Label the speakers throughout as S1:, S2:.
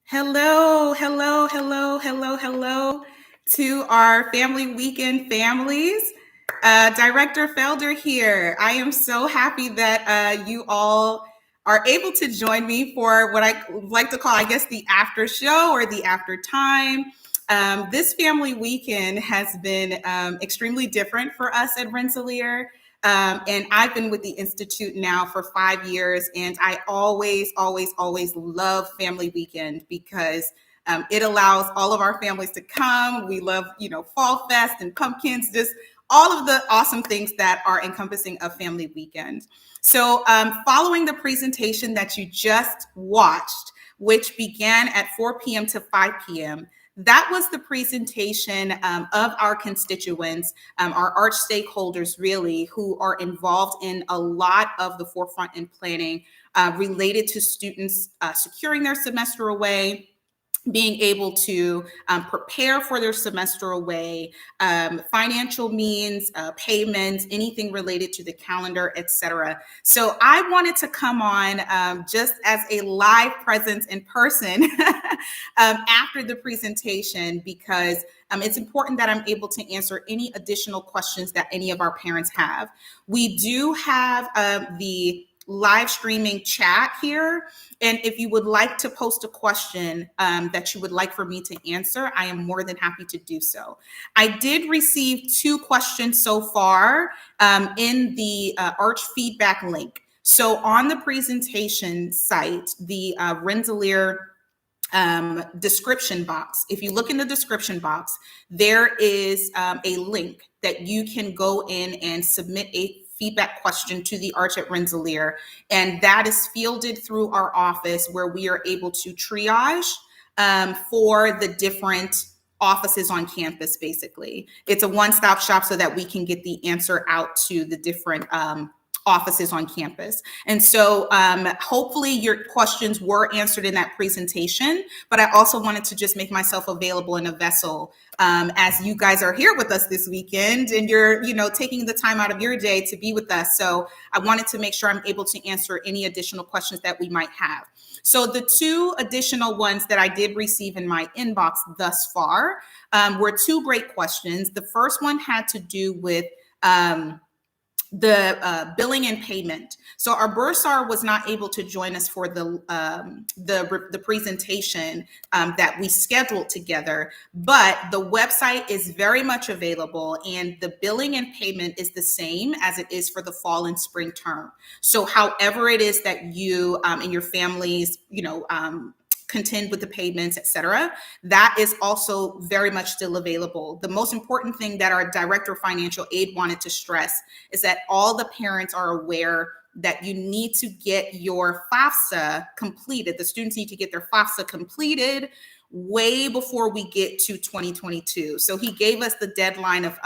S1: Hello, hello, hello, hello, hello to our family weekend families. Director Felder here. I am so happy that you all are able to join me for what I like to call, I guess, the after show or the after time. This family weekend has been extremely different for us at Rensselaer. And I've been with the Institute now for 5 years, and I always, always, always love Family Weekend because it allows all of our families to come. We love, Fall Fest and pumpkins, just all of the awesome things that are encompassing of Family Weekend. So following the presentation that you just watched, which began at 4 p.m. to 5 p.m., that was the presentation of our constituents, our Arch stakeholders, really, who are involved in a lot of the forefront in planning related to students securing their semester away, being able to prepare for their semester away, financial means, payments, anything related to the calendar, etc. So I wanted to come on just as a live presence in person after the presentation because it's important that I'm able to answer any additional questions that any of our parents have. We do have the live streaming chat here. And if you would like to post a question that you would like for me to answer, I am more than happy to do so. I did receive 2 questions so far in the Arch feedback link. So on the presentation site, the Rensselaer description box, if you look in the description box, there is a link that you can go in and submit a feedback question to the Arch at Rensselaer, and that is fielded through our office where we are able to triage for the different offices on campus. Basically, it's a one-stop shop so that we can get the answer out to the different offices on campus. And so hopefully your questions were answered in that presentation, but I also wanted to just make myself available in a vessel as you guys are here with us this weekend and you're, taking the time out of your day to be with us. So I wanted to make sure I'm able to answer any additional questions that we might have. So the 2 additional ones that I did receive in my inbox thus far were 2 great questions. The first one had to do with the billing and payment. So our bursar was not able to join us for the presentation that we scheduled together, but the website is very much available and the billing and payment is the same as it is for the fall and spring term. So however it is that you and your families, contend with the payments, etc., that is also very much still available. The most important thing that our Director of Financial Aid wanted to stress is that all the parents are aware that you need to get your FAFSA completed. The students need to get their FAFSA completed way before we get to 2022. So he gave us the deadline of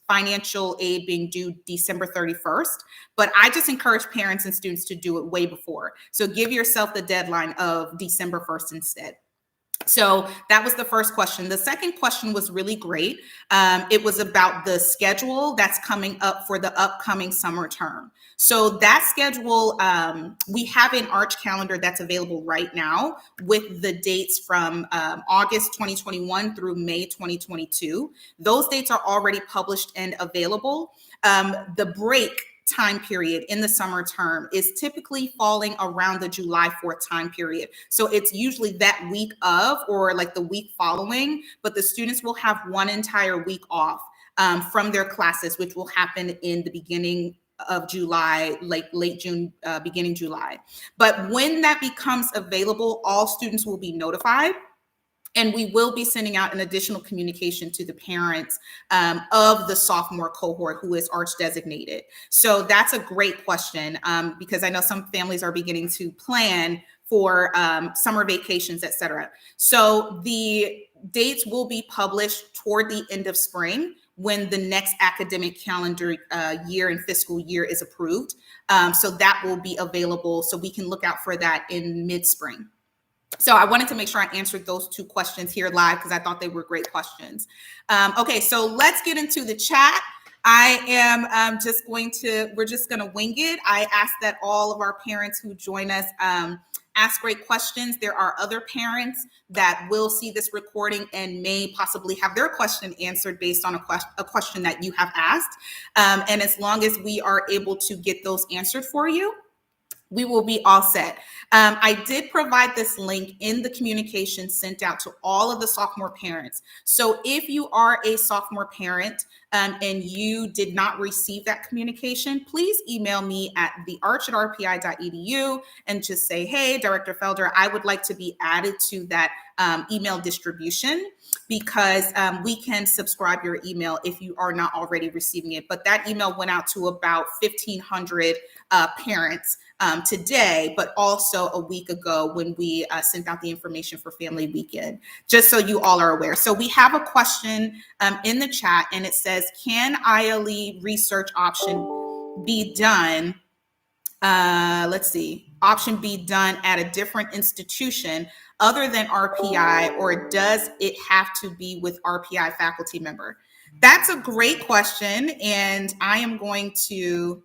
S1: financial aid being due December 31st, but I just encourage parents and students to do it way before. So give yourself the deadline of December 1st instead. So that was the first question. The second question was really great. It was about the schedule that's coming up for the upcoming summer term. So that schedule, we have an Arch calendar that's available right now with the dates from August 2021 through May 2022. Those dates are already published and available. The break time period in the summer term is typically falling around the July 4th time period. So it's usually that week of or like the week following, but the students will have one entire week off from their classes, which will happen in the beginning of July, like late June, beginning July. But when that becomes available, all students will be notified. And we will be sending out an additional communication to the parents of the sophomore cohort who is Arch designated. So that's a great question because I know some families are beginning to plan for summer vacations, et cetera. So the dates will be published toward the end of spring when the next academic calendar year and fiscal year is approved. So that will be available. So we can look out for that in mid-spring. So I wanted to make sure I answered those 2 questions here live because I thought they were great questions. Okay, so let's get into the chat. I am we're just going to wing it. I ask that all of our parents who join us ask great questions. There are other parents that will see this recording and may possibly have their question answered based on a question that you have asked. And as long as we are able to get those answered for you, we will be all set. I did provide this link in the communication sent out to all of the sophomore parents. So if you are a sophomore parent and you did not receive that communication, please email me at thearch@rpi.edu and just say, hey, Director Felder, I would like to be added to that email distribution, because we can subscribe your email if you are not already receiving it. But that email went out to about 1,500 parents today, but also a week ago when we sent out the information for Family Weekend, just so you all are aware. So we have a question in the chat, and it says, can ILE research option be done? Option be done at a different institution other than RPI, or does it have to be with RPI faculty member? That's a great question, and I am going to,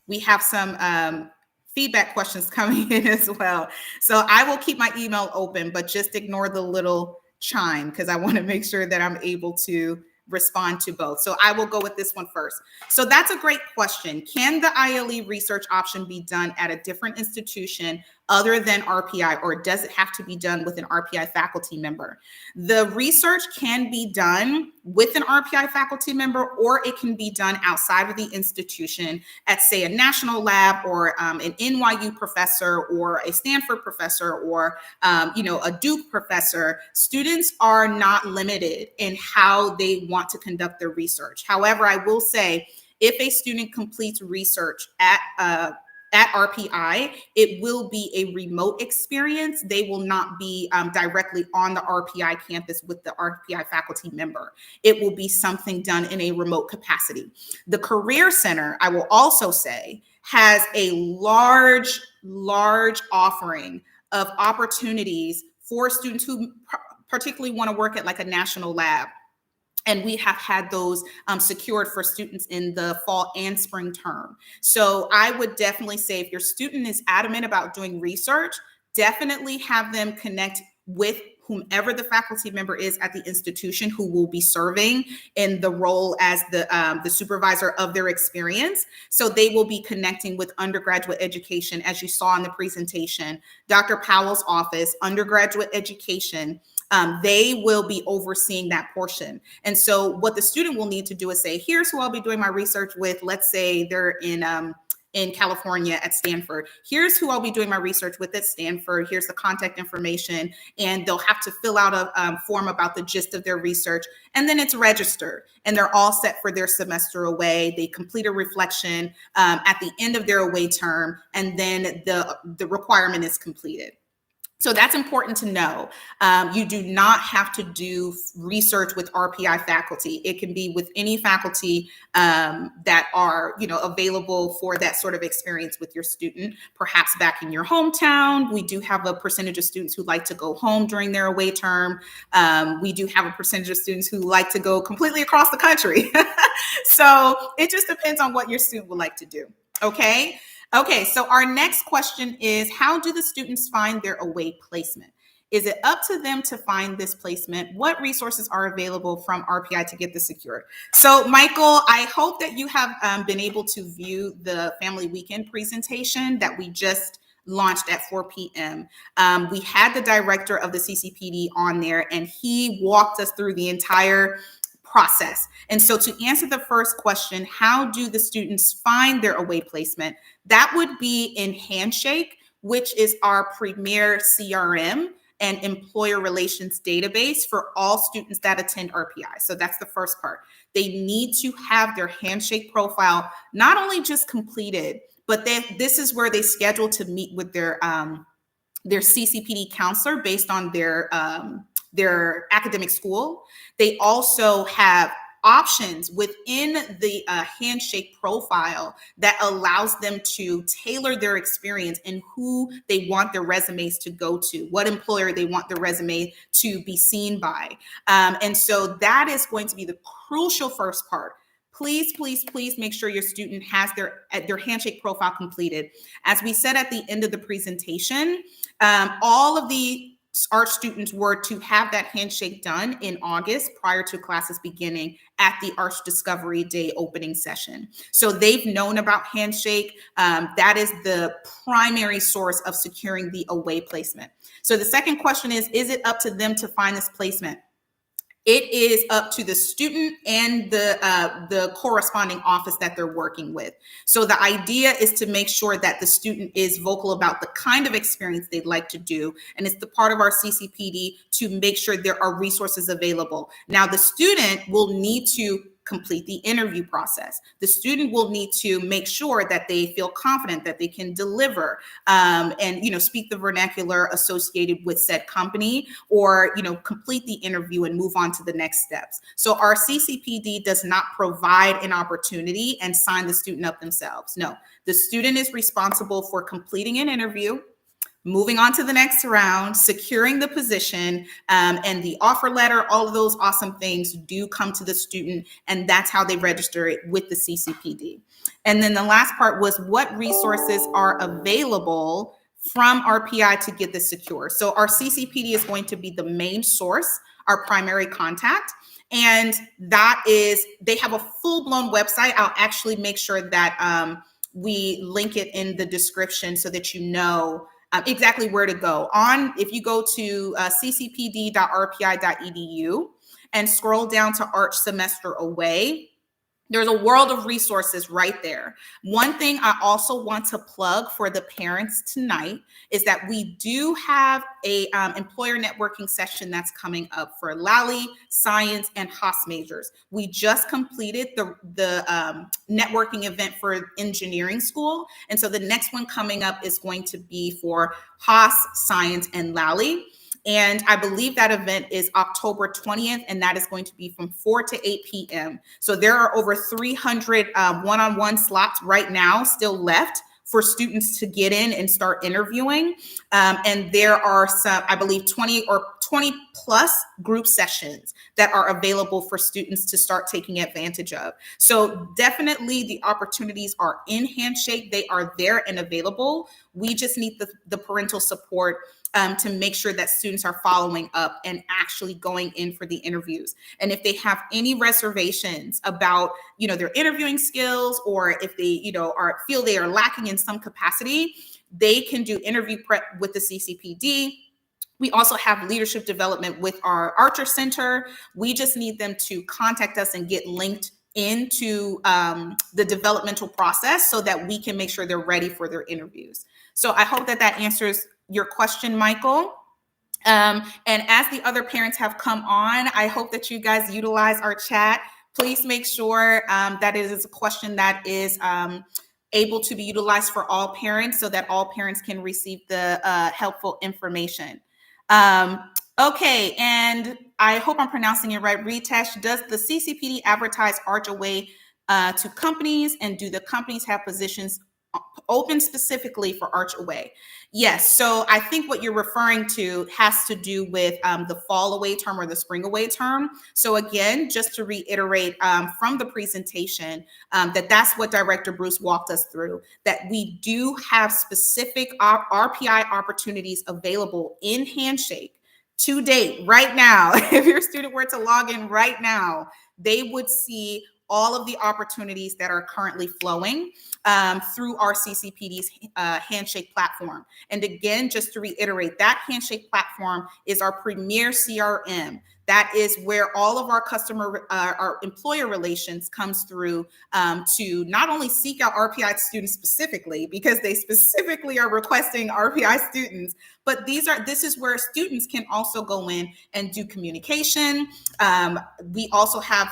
S1: we have some feedback questions coming in as well. So I will keep my email open, but just ignore the little chime because I want to make sure that I'm able to respond to both. So I will go with this one first. So that's a great question. Can the ILE research option be done at a different institution other than RPI, or does it have to be done with an RPI faculty member? The research can be done with an RPI faculty member, or it can be done outside of the institution at, say, a national lab, or an NYU professor, or a Stanford professor, or a Duke professor. Students are not limited in how they want to conduct their research. However, I will say, if a student completes research at RPI, it will be a remote experience. They will not be directly on the RPI campus with the RPI faculty member. It will be something done in a remote capacity. The Career Center, I will also say, has a large offering of opportunities for students who particularly want to work at like a national lab. And we have had those secured for students in the fall and spring term. So I would definitely say, if your student is adamant about doing research, definitely have them connect with whomever the faculty member is at the institution who will be serving in the role as the supervisor of their experience. So they will be connecting with undergraduate education, as you saw in the presentation. Dr. Powell's office, undergraduate education, they will be overseeing that portion. And so what the student will need to do is say, here's who I'll be doing my research with. Let's say they're in California at Stanford. Here's who I'll be doing my research with at Stanford. Here's the contact information. And they'll have to fill out a form about the gist of their research. And then it's registered. And they're all set for their semester away. They complete a reflection at the end of their away term. And then the requirement is completed. So that's important to know. You do not have to do research with RPI faculty. It can be with any faculty that are, available for that sort of experience with your student, perhaps back in your hometown. We do have a percentage of students who like to go home during their away term. We do have a percentage of students who like to go completely across the country. So it just depends on what your student would like to do. Okay, so our next question is, how do the students find their away placement? Is it up to them to find this placement? What resources are available from RPI to get this secured? So Michael, I hope that you have been able to view the Family Weekend presentation that we just launched at 4 p.m. We had the director of the CCPD on there, and he walked us through the entire process. And so to answer the first question, how do the students find their away placement? That would be in Handshake, which is our premier CRM and employer relations database for all students that attend RPI. So that's the first part. They need to have their Handshake profile not only just completed, but this is where they schedule to meet with their CCPD counselor based on their academic school. They also have options within the Handshake profile that allows them to tailor their experience and who they want their resumes to go to, what employer they want their resume to be seen by. And so that is going to be the crucial first part. please, please, please make sure your student has their handshake profile completed. As we said at the end of the presentation, all of the Arch students were to have that handshake done in August prior to classes beginning at the Arch Discovery Day opening session. So they've known about handshake. That is the primary source of securing the away placement. So the second question is it up to them to find this placement? It is up to the student and the corresponding office that they're working with. So the idea is to make sure that the student is vocal about the kind of experience they'd like to do. And it's the part of our CCPD to make sure there are resources available. Now, the student will need to complete the interview process. The student will need to make sure that they feel confident that they can deliver and speak the vernacular associated with said company, or complete the interview and move on to the next steps. So our CCPD does not provide an opportunity and sign the student up themselves. No, the student is responsible for completing an interview, moving on to the next round, securing the position, and the offer letter. All of those awesome things do come to the student, and that's how they register it with the CCPD. And then the last part was what resources are available from RPI to get this secure. So our CCPD is going to be the main source, our primary contact. And that is, they have a full-blown website. I'll actually make sure that we link it in the description so that you know exactly where to go. If you go to ccpd.rpi.edu and scroll down to Arch Semester Away, there's a world of resources right there. One thing I also want to plug for the parents tonight is that we do have a employer networking session that's coming up for Lally, Science, and Haas majors. We just completed the networking event for engineering school. And so the next one coming up is going to be for Haas, Science, and Lally. And I believe that event is October 20th, and that is going to be from 4 to 8 p.m. So there are over 300 one-on-one slots right now still left for students to get in and start interviewing. And there are some, I believe, 20 plus group sessions that are available for students to start taking advantage of. So definitely the opportunities are in Handshake. They are there and available. We just need the parental support to make sure that students are following up and actually going in for the interviews. And if they have any reservations about, their interviewing skills, or if they, feel they are lacking in some capacity, they can do interview prep with the CCPD. We also have leadership development with our Archer Center. We just need them to contact us and get linked into the developmental process so that we can make sure they're ready for their interviews. So I hope that answers your question, Michael. And as the other parents have come on, I hope that you guys utilize our chat. Please make sure that it is a question that is able to be utilized for all parents so that all parents can receive the helpful information. Okay, and I hope I'm pronouncing it right. Ritesh, does the CCPD advertise Arch Away to companies, and do the companies have positions open specifically for Arch Away? Yes, so I think what you're referring to has to do with the fall away term or the spring away term. So again, just to reiterate from the presentation, that's what Director Bruce walked us through, that we do have specific RPI opportunities available in Handshake to date right now. If your student were to log in right now, they would see all of the opportunities that are currently flowing through our CCPD's Handshake platform. And again, just to reiterate, that Handshake platform is our premier CRM. That is where all of our our employer relations comes through to not only seek out RPI students specifically, because they specifically are requesting RPI students, but this is where students can also go in and do communication. We also have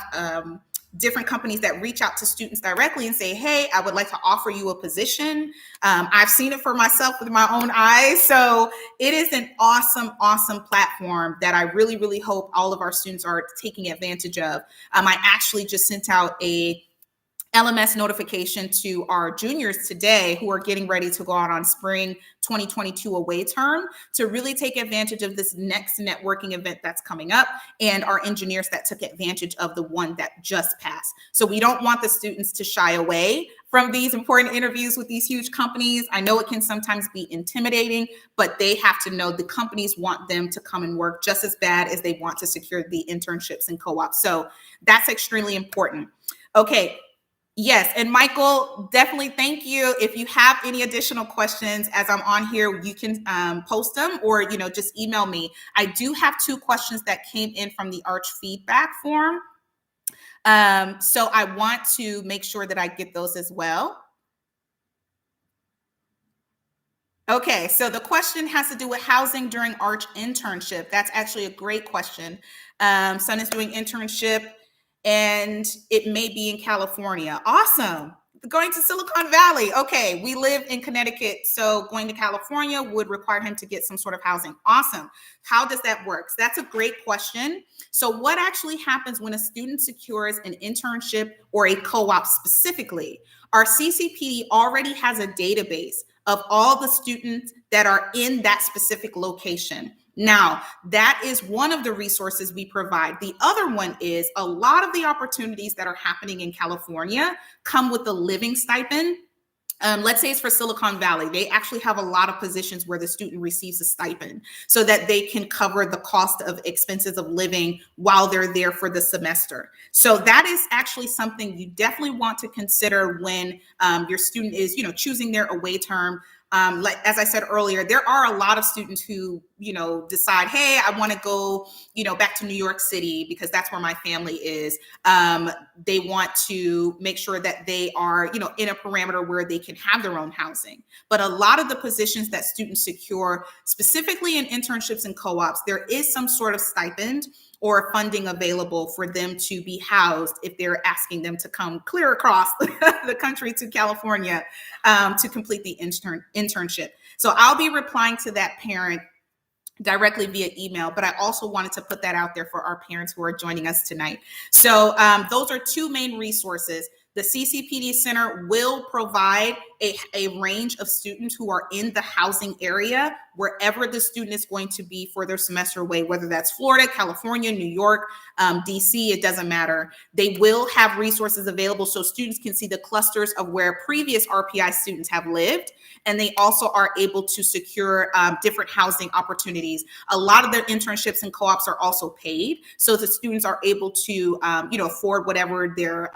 S1: different companies that reach out to students directly and say, hey, I would like to offer you a position. I've seen it for myself with my own eyes. So it is an awesome, awesome platform that I really, really hope all of our students are taking advantage of. I actually just sent out a LMS notification to our juniors today who are getting ready to go out on spring 2022 away term to really take advantage of this next networking event that's coming up, and our engineers that took advantage of the one that just passed. So we don't want the students to shy away from these important interviews with these huge companies. I know it can sometimes be intimidating, but they have to know the companies want them to come and work just as bad as they want to secure the internships and co-ops. So that's extremely important. Okay. Yes, and Michael, definitely thank you. If you have any additional questions as I'm on here, you can post them or, just email me. I do have 2 questions that came in from the Arch feedback form. So I want to make sure that I get those as well. Okay, so the question has to do with housing during Arch internship. That's actually a great question. Son is doing internship and it may be in California. Awesome. Going to Silicon Valley. Okay, we live in Connecticut, so going to California would require him to get some sort of housing. Awesome. How does that work? That's a great question. So what actually happens when a student secures an internship or a co-op specifically? Our CCPD already has a database of all the students that are in that specific location. Now, that is one of the resources we provide. The other one is a lot of the opportunities that are happening in California come with a living stipend. Let's say it's for Silicon Valley. They actually have a lot of positions where the student receives a stipend so that they can cover the cost of expenses of living while they're there for the semester. So that is actually something you definitely want to consider when your student is, choosing their away term. Like, as I said earlier, there are a lot of students who, decide, hey, I want to go, back to New York City because that's where my family is. They want to make sure that they are, in a parameter where they can have their own housing. But a lot of the positions that students secure, specifically in internships and co-ops, there is some sort of stipend or funding available for them to be housed if they're asking them to come clear across the country to California to complete the internship. So I'll be replying to that parent directly via email, but I also wanted to put that out there for our parents who are joining us tonight. So those are 2 main resources. The CCPD Center will provide a range of students who are in the housing area, wherever the student is going to be for their semester away, whether that's Florida, California, New York, DC, it doesn't matter. They will have resources available so students can see the clusters of where previous RPI students have lived. And they also are able to secure different housing opportunities. A lot of their internships and co-ops are also paid. So the students are able to, afford whatever their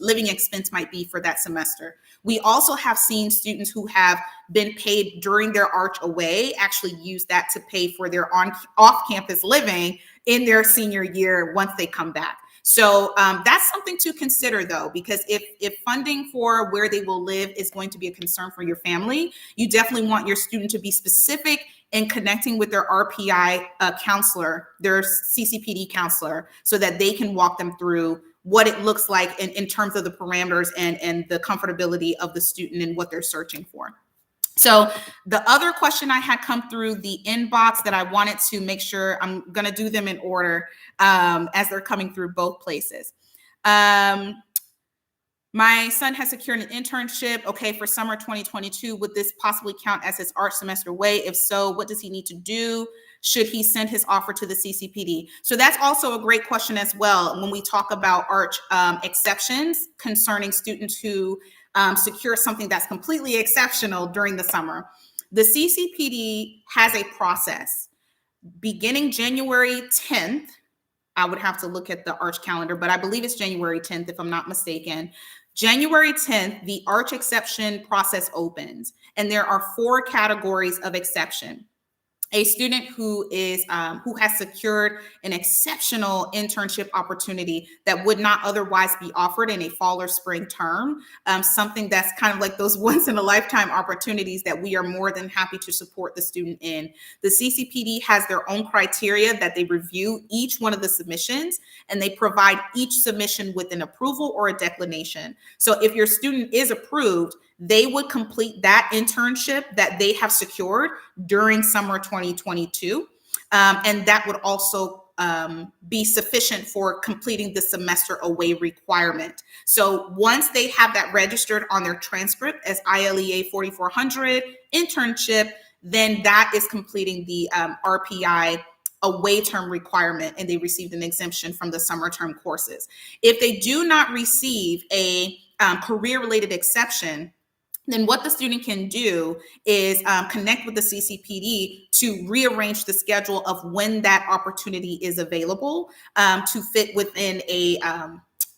S1: living expense might be for that semester. We also have seen students who have been paid during their Arch away actually use that to pay for their off-campus living in their senior year once they come back. So that's something to consider, though, because if funding for where they will live is going to be a concern for your family, you definitely want your student to be specific in connecting with their RPI counselor, their CCPD counselor, so that they can walk them through what it looks like in terms of the parameters and the comfortability of the student and what they're searching for. So the other question I had come through the inbox that I wanted to make sure, I'm going to do them in order as they're coming through both places. My son has secured an internship, okay, for summer 2022. Would this possibly count as his Arch semester away? If so, what does he need to do? Should he send his offer to the CCPD? So that's also a great question as well when we talk about Arch exceptions concerning students who secure something that's completely exceptional during the summer. The CCPD has a process. Beginning January 10th, I would have to look at the Arch calendar, but I believe it's January 10th, if I'm not mistaken. January 10th, the Arch exception process opens, and there are 4 categories of exception. A student who has secured an exceptional internship opportunity that would not otherwise be offered in a fall or spring term, something that's kind of like those once in a lifetime opportunities that we are more than happy to support the student in. The CCPD has their own criteria that they review each one of the submissions, and they provide each submission with an approval or a declination. So if your student is approved, they would complete that internship that they have secured during summer 2022. And that would also be sufficient for completing the semester away requirement. So once they have that registered on their transcript as ILEA 4400 internship, then that is completing the RPI away term requirement, and they received an exemption from the summer term courses. If they do not receive a career-related exception, then what the student can do is connect with the CCPD to rearrange the schedule of when that opportunity is available to fit within a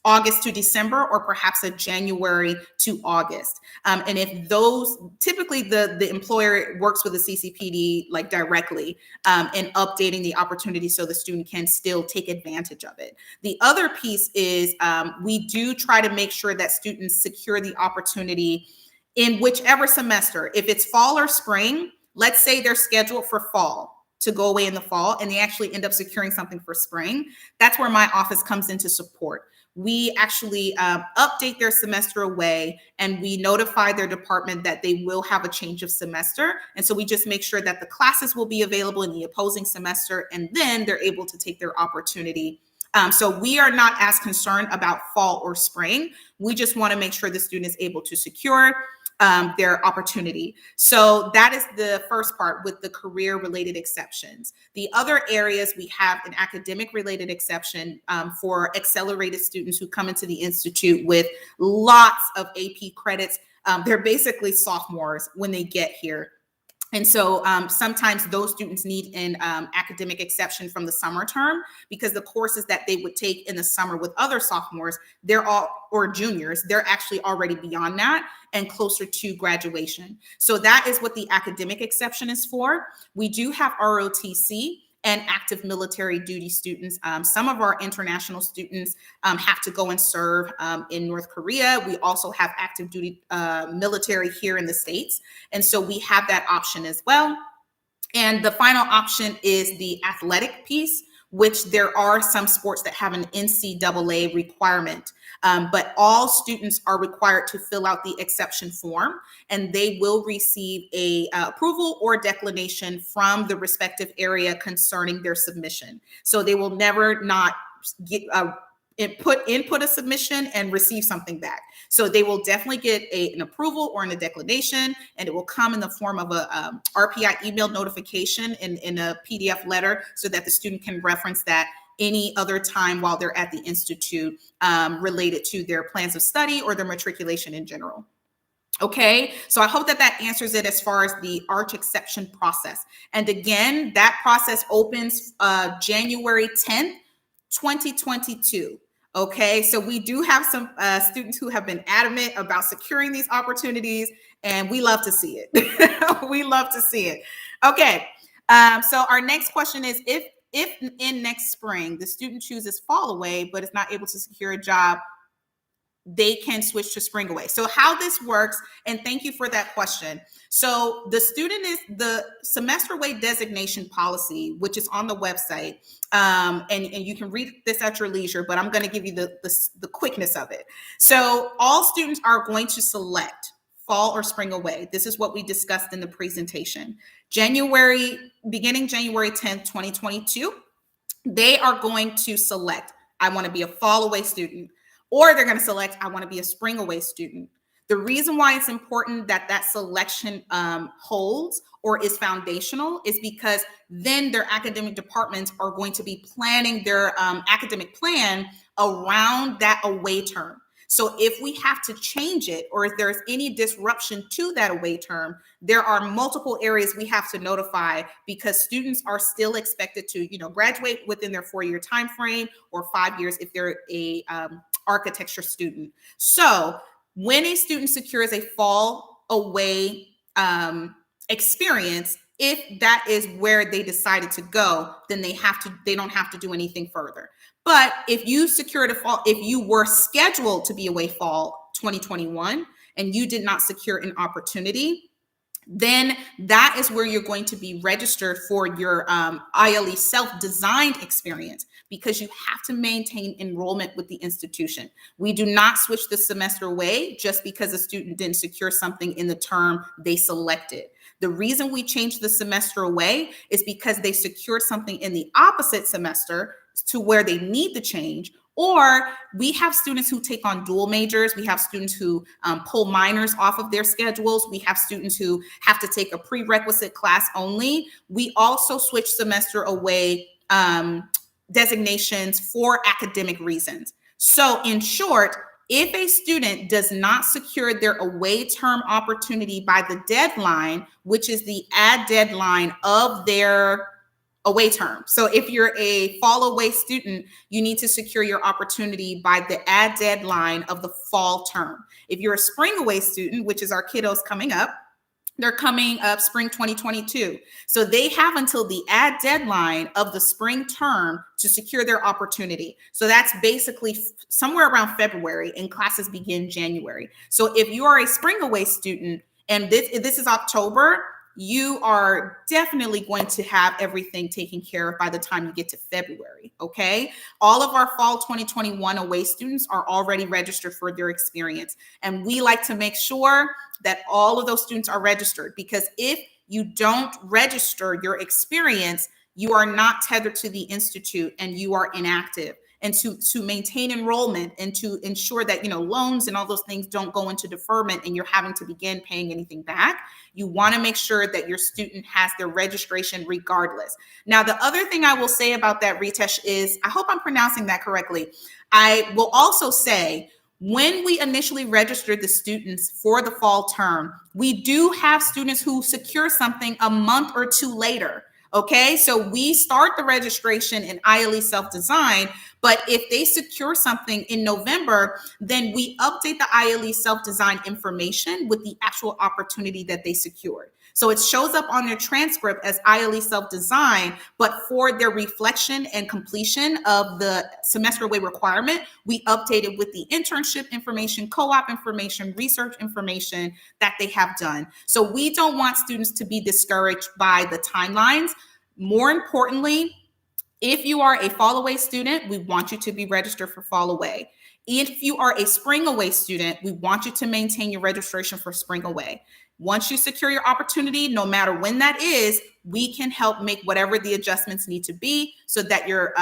S1: August to December, or perhaps a January to August. And if those, typically the employer works with the CCPD like directly in updating the opportunity so the student can still take advantage of it. The other piece is we do try to make sure that students secure the opportunity in whichever semester. If it's fall or spring, let's say they're scheduled for fall to go away in the fall and they actually end up securing something for spring, that's where my office comes in to support. We actually update their semester away, and we notify their department that they will have a change of semester. And so we just make sure that the classes will be available in the opposing semester, and then they're able to take their opportunity. So we are not as concerned about fall or spring. We just want to make sure the student is able to secure their opportunity. So that is the first part with the career-related exceptions. The other areas, we have an academic-related exception for accelerated students who come into the Institute with lots of AP credits. They're basically sophomores when they get here. And so sometimes those students need an academic exception from the summer term, because the courses that they would take in the summer with other sophomores, they're all, or juniors, they're actually already beyond that and closer to graduation. So that is what the academic exception is for. We do have ROTC and active military duty students. Some of our international students have to go and serve in North Korea. We also have active duty military here in the States. And so we have that option as well. And the final option is the athletic piece, which there are some sports that have an NCAA requirement. But all students are required to fill out the exception form, and they will receive a approval or declination from the respective area concerning their submission. So they will never not get input a submission and receive something back. So they will definitely get an approval or a declination, and it will come in the form of a RPI email notification in a PDF letter, so that the student can reference that any other time while they're at the Institute related to their plans of study or their matriculation in general. Okay, so I hope that that answers it as far as the Arch exception process. And again, that process opens January 10th, 2022. Okay, so we do have some students who have been adamant about securing these opportunities, and we love to see it. We love to see it. Okay, so our next question is, if in next spring the student chooses fall away but is not able to secure a job, they can switch to spring away. So how this works, and thank you for that question. So the student is the semester away designation policy, which is on the website, and you can read this at your leisure, but I'm going to give you the quickness of it. So all students are going to select fall or spring away. This is what we discussed in the presentation. Beginning January 10th, 2022, they are going to select, I want to be a fall away student, or they're going to select, I want to be a spring away student. The reason why it's important that that selection holds or is foundational is because then their academic departments are going to be planning their academic plan around that away term. So if we have to change it, or if there's any disruption to that away term, there are multiple areas we have to notify, because students are still expected to, graduate within their 4-year time frame, or 5 years if they're a architecture student. So when a student secures a fall away experience, if that is where they decided to go, then they don't have to do anything further. But if you secured a fall, if you were scheduled to be away fall 2021 and you did not secure an opportunity, then that is where you're going to be registered for your ILE self-designed experience, because you have to maintain enrollment with the institution. We do not switch the semester away just because a student didn't secure something in the term they selected. The reason we changed the semester away is because they secured something in the opposite semester to where they need the change. Or we have students who take on dual majors. We have students who pull minors off of their schedules. We have students who have to take a prerequisite class only. We also switch semester away designations for academic reasons. So in short, if a student does not secure their away term opportunity by the deadline, which is the add deadline of their away term. So if you're a fall away student, you need to secure your opportunity by the add deadline of the fall term. If you're a spring away student, which is our kiddos coming up, they're coming up spring 2022. So they have until the add deadline of the spring term to secure their opportunity. So that's basically somewhere around February, and classes begin January. So if you are a spring away student and this is October, you are definitely going to have everything taken care of by the time you get to February, okay? All of our fall 2021 away students are already registered for their experience. And we like to make sure that all of those students are registered, because if you don't register your experience, you are not tethered to the institute and you are inactive. And to maintain enrollment and to ensure that, loans and all those things don't go into deferment and you're having to begin paying anything back, you want to make sure that your student has their registration regardless. Now, the other thing I will say about that, Ritesh, is, I hope I'm pronouncing that correctly. I will also say, when we initially registered the students for the fall term, we do have students who secure something a month or two later. Okay, so we start the registration in ILE self-design, but if they secure something in November, then we update the ILE self-design information with the actual opportunity that they secured. So it shows up on their transcript as ILE self-design, but for their reflection and completion of the semester away requirement, we update it with the internship information, co-op information, research information that they have done. So we don't want students to be discouraged by the timelines. More importantly, if you are a fall away student, we want you to be registered for fall away. If you are a spring away student, we want you to maintain your registration for spring away. Once you secure your opportunity, no matter when that is, we can help make whatever the adjustments need to be so that your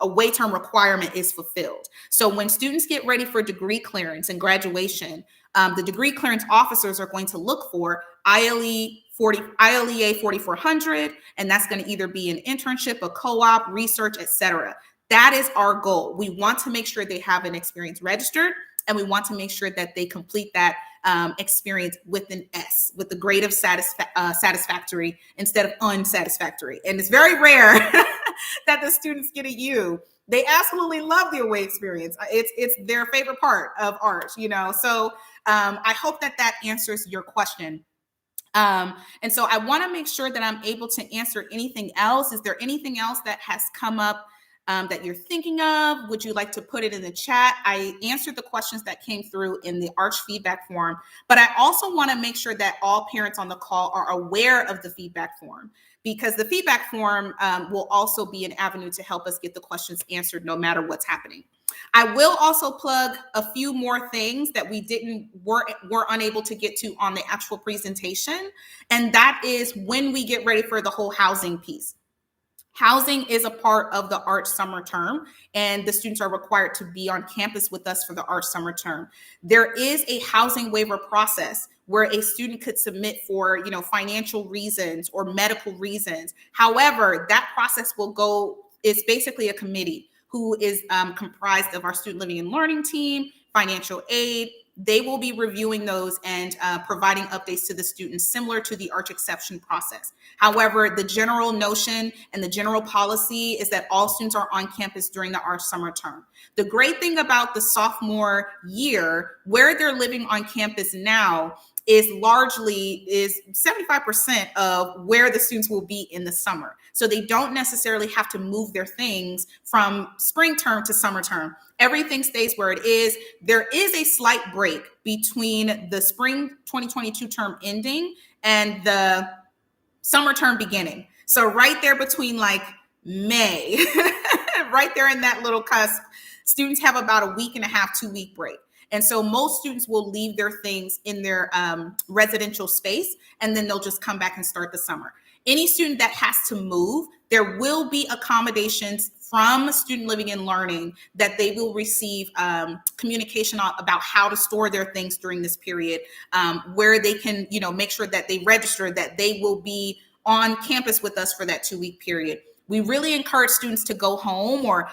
S1: away term requirement is fulfilled. So when students get ready for degree clearance and graduation, the degree clearance officers are going to look for ILEA 4400, and that's going to either be an internship, a co-op, research, etc. That is our goal. We want to make sure they have an experience registered, and we want to make sure that they complete that experience with an S, with the grade of satisfactory instead of unsatisfactory. And it's very rare that the students get a U. They absolutely love the away experience. It's their favorite part of Arch, So I hope that answers your question. And so I want to make sure that I'm able to answer anything else. Is there anything else that has come up that you're thinking of? Would you like to put it in the chat? I answered the questions that came through in the Arch feedback form, but I also want to make sure that all parents on the call are aware of the feedback form, because the feedback form will also be an avenue to help us get the questions answered no matter what's happening. I will also plug a few more things that we were unable to get to on the actual presentation, and that is when we get ready for the whole housing piece. Housing is a part of the Arch summer term, and the students are required to be on campus with us for the Arch summer term. There is a housing waiver process where a student could submit for, financial reasons or medical reasons. However, that process it's basically a committee who is comprised of our student living and learning team, financial aid. They will be reviewing those and providing updates to the students similar to the Arch exception process. However, the general notion and the general policy is that all students are on campus during the Arch summer term. The great thing about the sophomore year, where they're living on campus now, is 75% of where the students will be in the summer. So they don't necessarily have to move their things from spring term to summer term. Everything stays where it is. There is a slight break between the spring 2022 term ending and the summer term beginning. So right there between like May, right there in that little cusp, students have about a week and a half, 2-week break. And so most students will leave their things in their residential space, and then they'll just come back and start the summer. Any student that has to move, there will be accommodations from Student Living and Learning that they will receive communication about how to store their things during this period, where they can, make sure that they register that they will be on campus with us for that 2-week period. We really encourage students to go home or,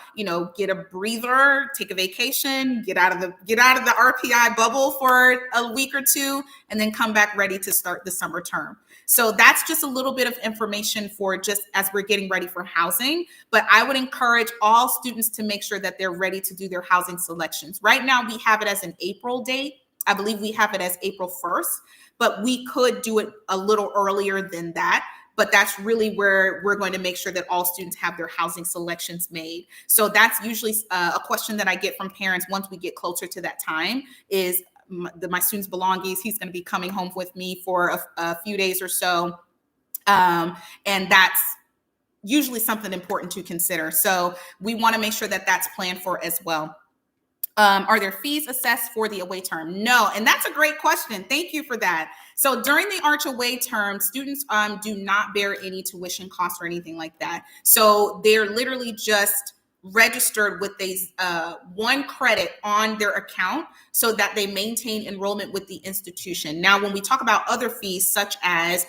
S1: get a breather, take a vacation, get out of the RPI bubble for a week or two, and then come back ready to start the summer term. So that's just a little bit of information for just as we're getting ready for housing. But I would encourage all students to make sure that they're ready to do their housing selections. Right now, we have it as an April date. I believe we have it as April 1st, but we could do it a little earlier than that. But that's really where we're going to make sure that all students have their housing selections made. So that's usually a question that I get from parents once we get closer to that time is my student's belongings. He's going to be coming home with me for a few days or so. And that's usually something important to consider. So we want to make sure that that's planned for as well. Are there fees assessed for the away term? No, and that's a great question. Thank you for that. So during the Arch away term, students do not bear any tuition costs or anything like that. So they're literally just registered with a 1 credit on their account so that they maintain enrollment with the institution. Now, when we talk about other fees, such as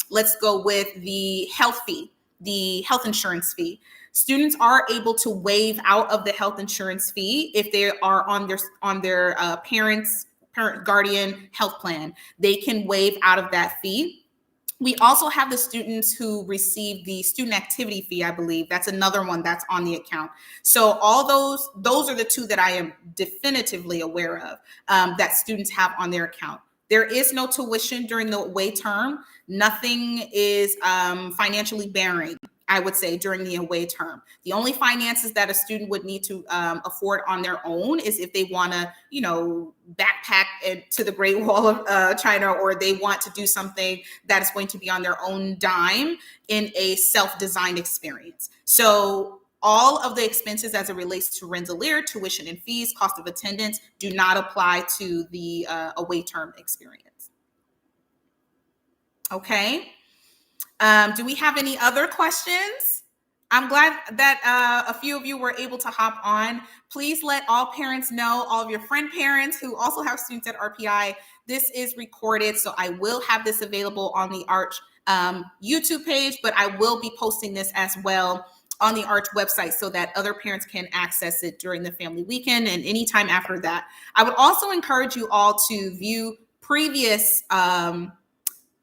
S1: let's go with the health fee, the health insurance fee. Students are able to waive out of the health insurance fee if they are on their parent guardian health plan. They can waive out of that fee. We also have the students who receive the student activity fee, I believe. That's another one that's on the account. So all those are the 2 that I am definitively aware of that students have on their account. There is no tuition during the away term. Nothing is financially bearing, I would say, during the away term. The only finances that a student would need to afford on their own is if they want to, backpack to the Great Wall of China, or they want to do something that is going to be on their own dime in a self-designed experience. So all of the expenses as it relates to Rensselaer, tuition and fees, cost of attendance, do not apply to the away term experience. Okay. Do we have any other questions? I'm glad that a few of you were able to hop on. Please let all parents know, all of your friend parents who also have students at RPI, this is recorded. So I will have this available on the Arch YouTube page, but I will be posting this as well on the Arch website so that other parents can access it during the family weekend and anytime after that. I would also encourage you all to view previous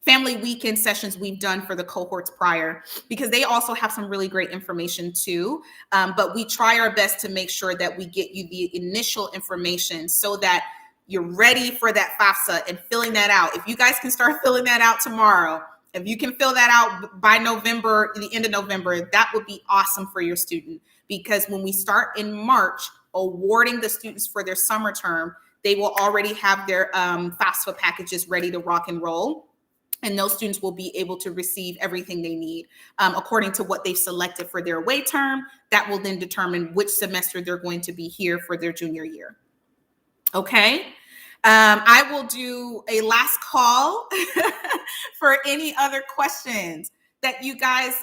S1: family weekend sessions we've done for the cohorts prior, because they also have some really great information too. But we try our best to make sure that we get you the initial information so that you're ready for that FAFSA and filling that out. If you guys can start filling that out tomorrow, if you can fill that out by November, the end of November, that would be awesome for your student. Because when we start in March awarding the students for their summer term, they will already have their FAFSA packages ready to rock and roll. And those students will be able to receive everything they need according to what they've selected for their away term. That will then determine which semester they're going to be here for their junior year. Okay. I will do a last call for any other questions that you guys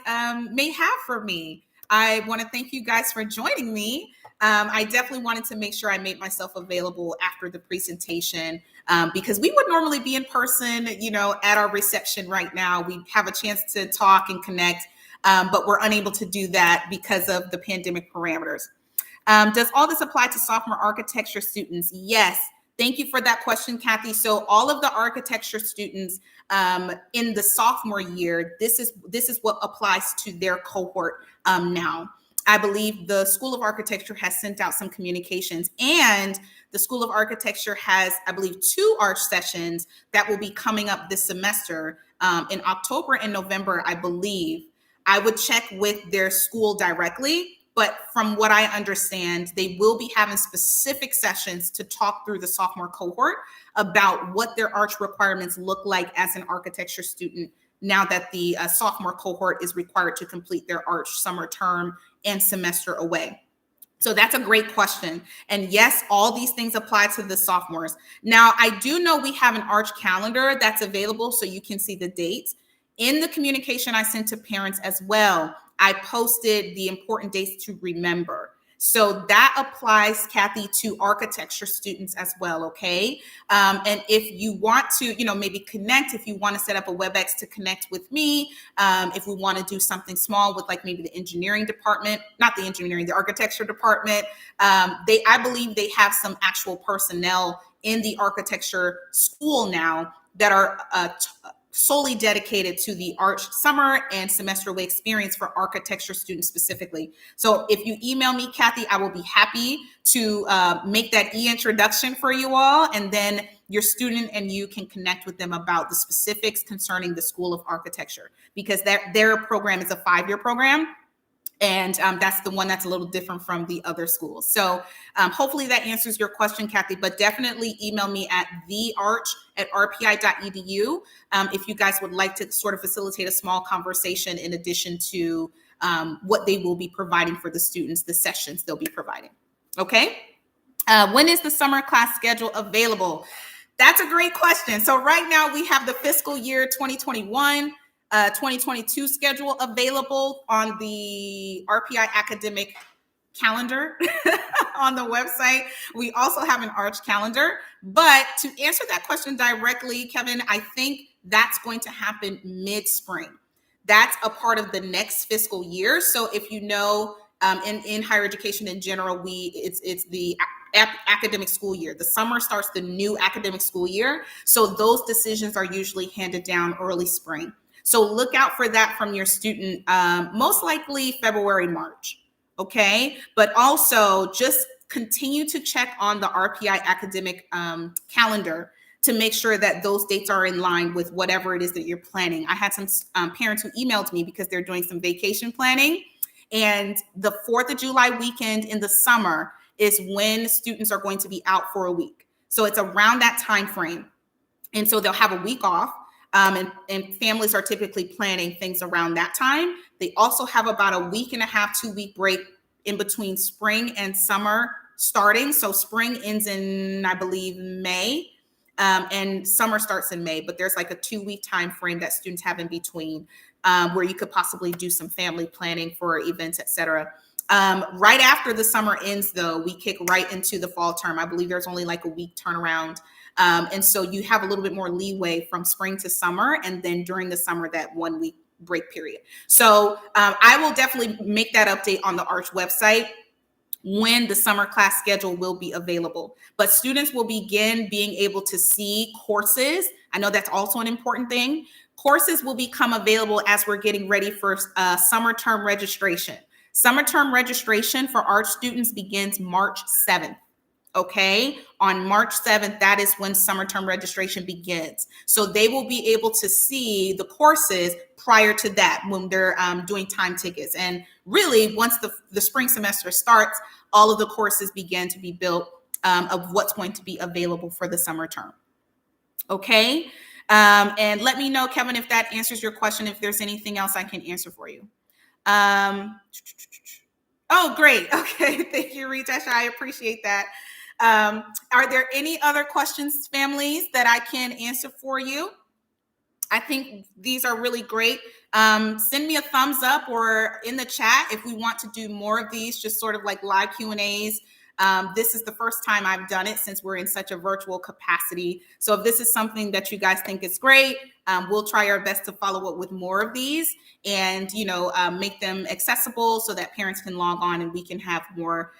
S1: may have for me. I want to thank you guys for joining me. I definitely wanted to make sure I made myself available after the presentation because we would normally be in person, at our reception right now. We have a chance to talk and connect, but we're unable to do that because of the pandemic parameters. Does all this apply to sophomore architecture students? Yes. Thank you for that question, Kathy. So all of the architecture students in the sophomore year, this is what applies to their cohort now. I believe the School of Architecture has sent out some communications, and the School of Architecture has, I believe, 2 Arch sessions that will be coming up this semester in October and November, I believe. I would check with their school directly, but from what I understand, they will be having specific sessions to talk through the sophomore cohort about what their Arch requirements look like as an architecture student now that the sophomore cohort is required to complete their Arch summer term and semester away. So that's a great question. And yes, all these things apply to the sophomores. Now, I do know we have an Arch calendar that's available so you can see the dates. In the communication I sent to parents as well, I posted the important dates to remember. So that applies, Kathy, to architecture students as well, okay? And if you want to, maybe connect, if you want to set up a WebEx to connect with me, if we want to do something small with like maybe the engineering department, the architecture department, I believe they have some actual personnel in the architecture school now that are solely dedicated to the Arch summer and semester away experience for architecture students specifically. So if you email me, Kathy, I will be happy to make that e-introduction for you all. And then your student and you can connect with them about the specifics concerning the School of Architecture, because their program is a 5-year program. And that's the one that's a little different from the other schools. So hopefully that answers your question, Kathy, but definitely email me at thearch@rpi.edu if you guys would like to sort of facilitate a small conversation in addition to what they will be providing for the students, the sessions they'll be providing. Okay. When is the summer class schedule available? That's a great question. So right now we have the fiscal year 2021 2022 schedule available on the RPI academic calendar on the website. We also have an Arch calendar, but to answer that question directly, Kevin, I think that's going to happen mid-spring. That's a part of the next fiscal year. So if you know, in higher education in general, it's the academic school year. The summer starts the new academic school year. So those decisions are usually handed down early spring. So look out for that from your student, most likely February, March, okay? But also just continue to check on the RPI academic calendar to make sure that those dates are in line with whatever it is that you're planning. I had some parents who emailed me because they're doing some vacation planning, and the 4th of July weekend in the summer is when students are going to be out for a week. So it's around that time frame. And so they'll have a week off. And families are typically planning things around that time. They also have about a week and a half, 2-week break in between spring and summer starting. So spring ends in, I believe, May, and summer starts in May. But there's like a 2-week time frame that students have in between where you could possibly do some family planning for events, et cetera. Right after the summer ends, though, we kick right into the fall term. I believe there's only like a week turnaround. And so you have a little bit more leeway from spring to summer, and then during the summer, that 1-week break period. So I will definitely make that update on the Arch website when the summer class schedule will be available. But students will begin being able to see courses. I know that's also an important thing. Courses will become available as we're getting ready for summer term registration. Summer term registration for Arch students begins March 7th. Okay, on March 7th, that is when summer term registration begins. So they will be able to see the courses prior to that when they're doing time tickets. And really, once the spring semester starts, all of the courses begin to be built of what's going to be available for the summer term. Okay, and let me know, Kevin, if that answers your question, if there's anything else I can answer for you. Oh, great. Okay, thank you, Ritasha. I appreciate that. Are there any other questions, families, that I can answer for you? I think these are really great. Send me a thumbs up or in the chat if we want to do more of these, just sort of like live Q&As. This is the first time I've done it since we're in such a virtual capacity. So if this is something that you guys think is great, we'll try our best to follow up with more of these and, make them accessible so that parents can log on and we can have more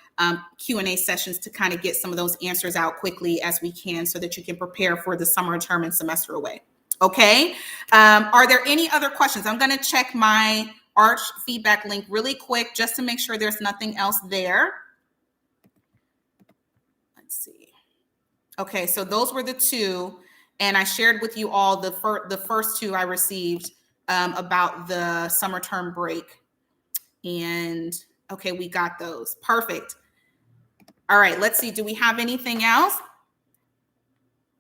S1: Q&A sessions to kind of get some of those answers out quickly as we can so that you can prepare for the summer term and semester away. Okay. Are there any other questions? I'm going to check my Arch feedback link really quick just to make sure there's nothing else there. Let's see. Okay, so those were the two, and I shared with you all the first two I received about the summer term break. And okay, we got those. Perfect. All right, let's see. Do we have anything else?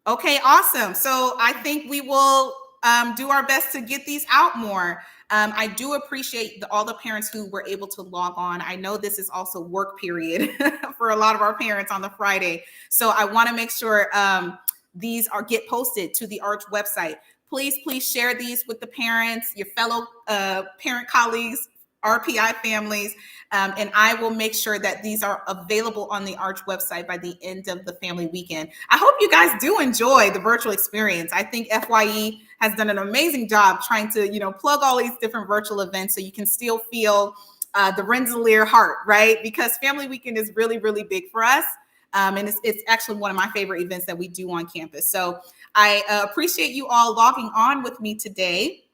S1: Okay, awesome. So I think we will do our best to get these out more. I do appreciate all the parents who were able to log on. I know this is also work period for a lot of our parents on the Friday. So I want to make sure these get posted to the Arch website. Please share these with the parents, your fellow parent colleagues, RPI families, and I will make sure that these are available on the Arch website by the end of the family weekend. I hope you guys do enjoy the virtual experience. I think FYE has done an amazing job trying to, plug all these different virtual events so you can still feel the Rensselaer heart, right? Because family weekend is really, really big for us. And it's actually one of my favorite events that we do on campus. So I appreciate you all logging on with me today.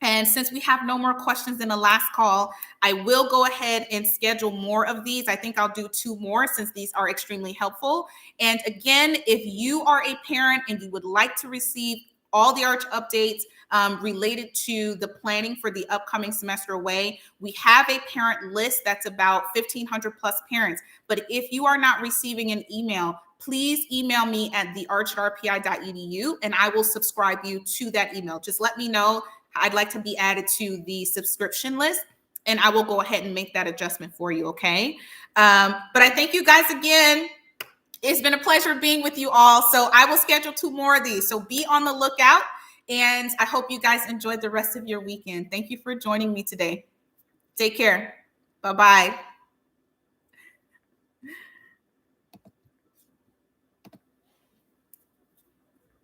S1: And since we have no more questions in the last call, I will go ahead and schedule more of these. I think I'll do 2 more since these are extremely helpful. And again, if you are a parent and you would like to receive all the Arch updates related to the planning for the upcoming semester away, we have a parent list that's about 1,500 plus parents. But if you are not receiving an email, please email me at thearch@rpi.edu and I will subscribe you to that email. Just let me know. I'd like to be added to the subscription list, and I will go ahead and make that adjustment for you, okay? But I thank you guys again. It's been a pleasure being with you all. So I will schedule 2 more of these. So be on the lookout, and I hope you guys enjoyed the rest of your weekend. Thank you for joining me today. Take care. Bye-bye.